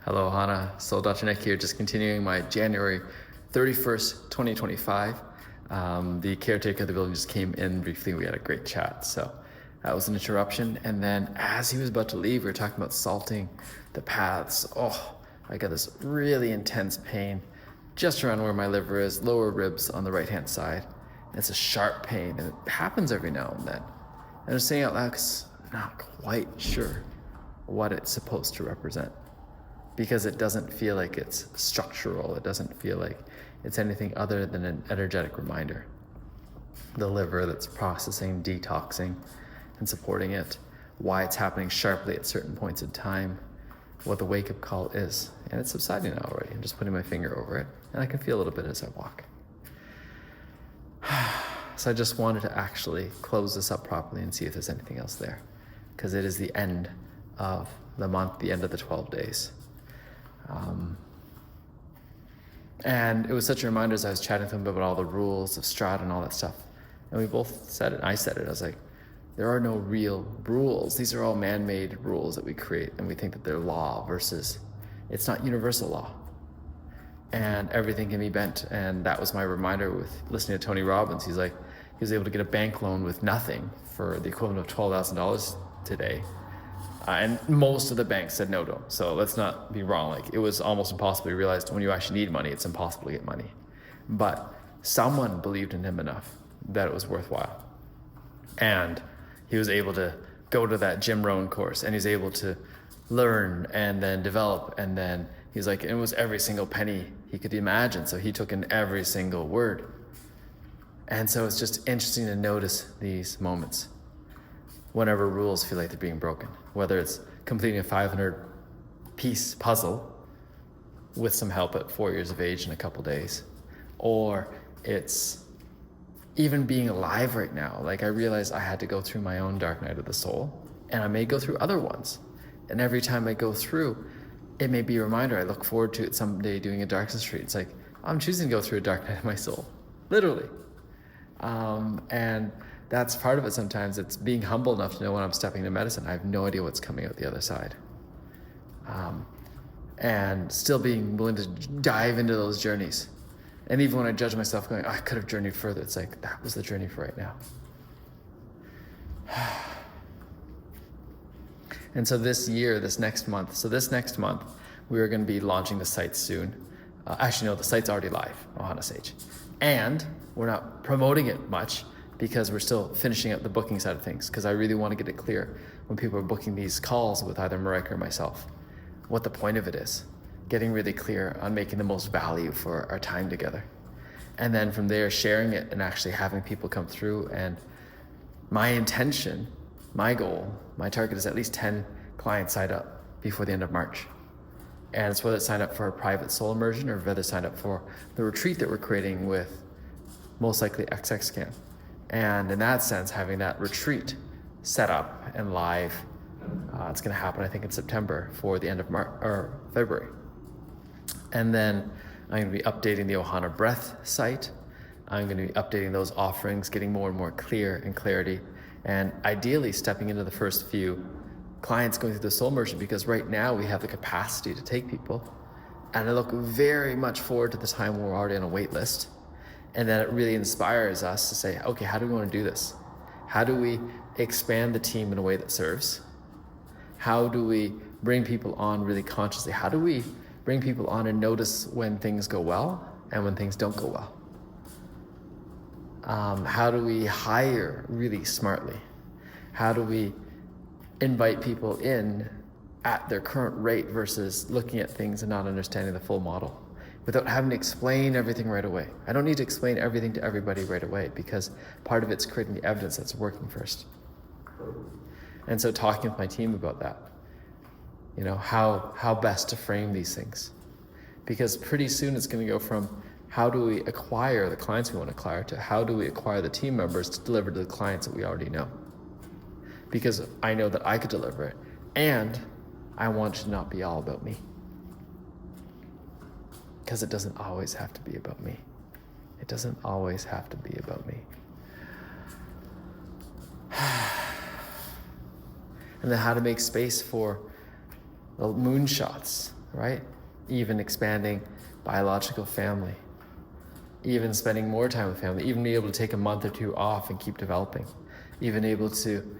Hello, Hana. So Dr. Nick here, just continuing my January 31st, 2025. The caretaker of the building just came in briefly. We had a great chat. So that was an interruption. And then as he was about to leave, we were talking about salting the paths. Oh, I got this really intense pain just around where my liver is, lower ribs on the right-hand side. And it's a sharp pain, and it happens every now and then. And I'm saying out loud because I'm not quite sure what it's supposed to represent, because it doesn't feel like it's structural. It doesn't feel like it's anything other than an energetic reminder. The liver that's processing, detoxing, and supporting it, why it's happening sharply at certain points in time, what the wake-up call is. And it's subsiding now already. I'm just putting my finger over it, and I can feel a little bit as I walk. So I just wanted to actually close this up properly and see if there's anything else there, because it is the end of the month, the end of the 12 days. And it was such a reminder as I was chatting to him about all the rules of Strata and all that stuff. And we both said it, I said it, I was like, there are no real rules. These are all man-made rules that we create, and we think that they're law versus it's not universal law. And everything can be bent. And that was my reminder with listening to Tony Robbins. He's like, he was able to get a bank loan with nothing for the equivalent of $12,000 today. And most of the banks said no to him. So let's not be wrong. Like, it was almost impossible. He realized when you actually need money, it's impossible to get money. But someone believed in him enough that it was worthwhile. And he was able to go to that Jim Rohn course, and he's able to learn and then develop. And then he's like, it was every single penny he could imagine. So he took in every single word. And so it's just interesting to notice these moments whenever rules feel like they're being broken, whether it's completing a 500-piece puzzle with some help at 4 years of age in a couple days, or it's even being alive right now. Like, I realized I had to go through my own dark night of the soul, and I may go through other ones. And every time I go through, it may be a reminder. I look forward to it someday doing a darkness retreat. It's like, I'm choosing to go through a dark night of my soul, literally. And that's part of it sometimes. It's being humble enough to know when I'm stepping into medicine, I have no idea what's coming out the other side. And still being willing to dive into those journeys. And even when I judge myself going, oh, I could have journeyed further, it's like, that was the journey for right now. And so this next month, we are going to be launching the site soon. Actually, no, the site's already live, Ohana Sage. And we're not promoting it much because we're still finishing up the booking side of things, because I really want to get it clear when people are booking these calls with either Marek or myself, what the point of it is. Getting really clear on making the most value for our time together. And then from there, sharing it and actually having people come through. And my intention, my goal, my target is at least 10 clients signed up before the end of March. And it's whether it's signed up for a private soul immersion or whether it's signed up for the retreat that we're creating with most likely XXCam. And in that sense, having that retreat set up and live, it's going to happen, I think, in September for the end of February. And then I'm going to be updating the Ohana Breath site. I'm going to be updating those offerings, getting more and more clear and clarity, and ideally stepping into the first few clients going through the soul immersion, because right now we have the capacity to take people. And I look very much forward to the time when we're already on a wait list. And then it really inspires us to say, okay, how do we want to do this? How do we expand the team in a way that serves? How do we bring people on really consciously? How do we bring people on and notice when things go well and when things don't go well? How do we hire really smartly? How do we invite people in at their current rate versus looking at things and not understanding the full model without having to explain everything right away? I don't need to explain everything to everybody right away, because part of it's creating the evidence that's working first. And so talking with my team about that, you know, how best to frame these things. Because pretty soon it's going to go from how do we acquire the clients we want to acquire to how do we acquire the team members to deliver to the clients that we already know. Because I know that I could deliver it, and I want it to not be all about me. Because it doesn't always have to be about me. It doesn't always have to be about me. And then how to make space for the moonshots right? Even expanding biological family, even spending more time with family, even be able to take a month or two off and keep developing, even able to,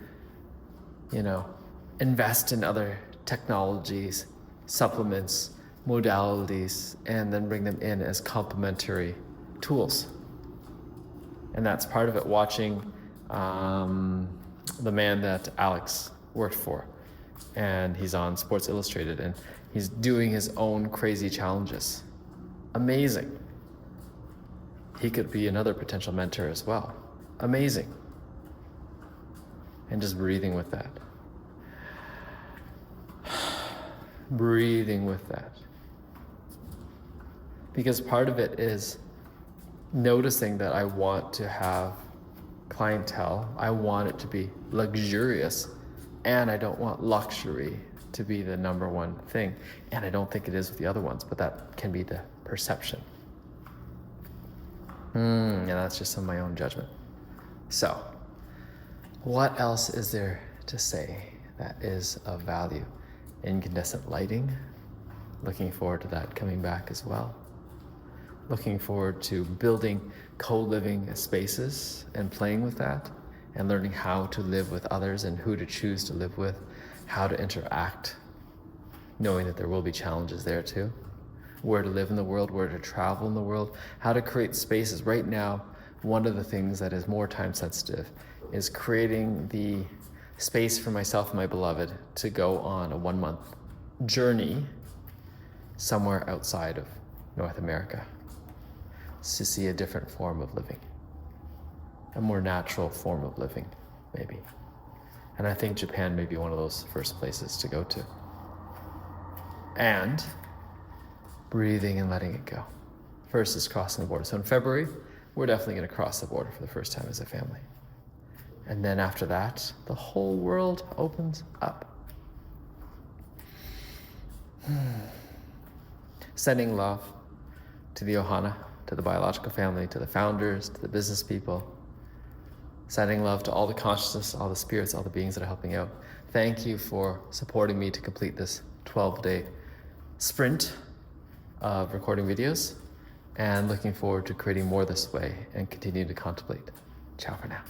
invest in other technologies, supplements, modalities, and then bring them in as complementary tools. And that's part of it, watching the man that Alex worked for. And he's on Sports Illustrated, and he's doing his own crazy challenges. Amazing. He could be another potential mentor as well. Amazing. And just breathing with that. Breathing with that. Because part of it is noticing that I want to have clientele. I want it to be luxurious, and I don't want luxury to be the number one thing. And I don't think it is with the other ones, but that can be the perception. And that's just on my own judgment. So, what else is there to say that is of value? Incandescent lighting. Looking forward to that coming back as well. Looking forward to building co-living spaces and playing with that and learning how to live with others and who to choose to live with, how to interact, knowing that there will be challenges there too. Where to live in the world, where to travel in the world, how to create spaces. Right now, one of the things that is more time sensitive is creating the space for myself and my beloved to go on a 1-month journey somewhere outside of North America to see a different form of living, a more natural form of living, maybe. And I think Japan may be one of those first places to go to. And breathing and letting it go. First is crossing the border. So in February, we're definitely going to cross the border for the first time as a family. And then after that, the whole world opens up. Sending love to the Ohana, to the biological family, to the founders, to the business people. Sending love to all the consciousness, all the spirits, all the beings that are helping out. Thank you for supporting me to complete this 12-day sprint of recording videos, and looking forward to creating more this way and continue to contemplate. Ciao for now.